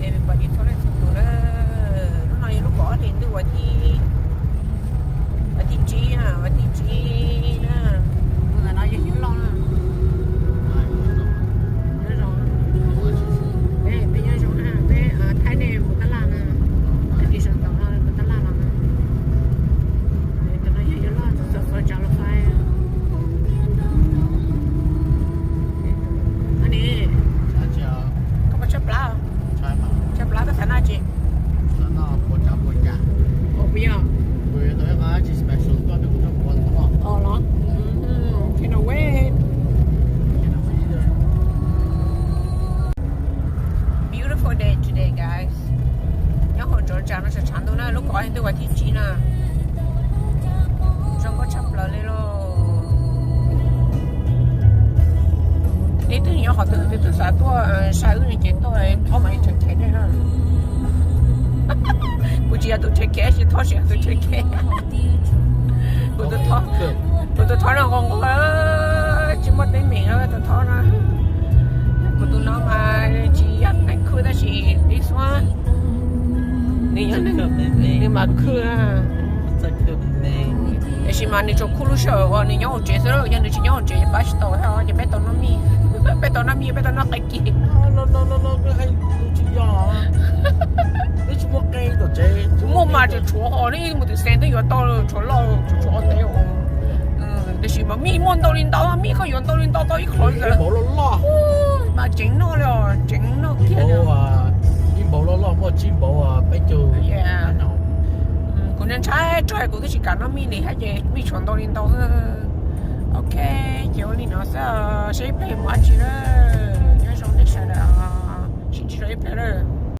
everybody told us to go lúc này lúc bỏ thì tôi qua thì chi à qua thì chi nè người nói gì lo nè bây giờ chúng ta về Thái này một cái là đi sang tàu là một cái là tôi nói gì lo tôi phải trả lời phải anh đi có bao chấp lá chấp lá có phải nói chị bây giờ đó can wait beautiful day today guys nhớ hồi trốn trắng nó sẽ chán đâu nè lúc có anh tôi qua thị trấn nè trong có chấp là lên lo để tôi nhớ họ từ sáng tôi sáng người chết tôi tháo máy chơi cái này ha估计要都chơi cái是tháo线都chơi cái tôi tháo ra con chỉ một đến mình thôi tôi tháo ra tôi nói mà chỉ ăn cái khơi đó chỉ đi xuống nhưng mà khơi àแต่ชิมานี่จบคู่รู้เชื่อว่านี่ยังอดเจสแล้วยังนี่ยังอดเจบ้าชิโต้เหรอจะไปตอนนั้นมีไปตอนนั้นใครกิน那还这样啊？你怎么给的这？我嘛就错好，你没得三个月到了，错了就错对哦。但是嘛，米摸到领导啊，米和原到领导到一块儿了。冇了啦。嘛整了了，整了天了。冇啊，你冇了啦，冇进步啊，别就。Yeah。可能猜这个都是干了米的，还是米全到领导是。OK，就你那是谁陪我去了？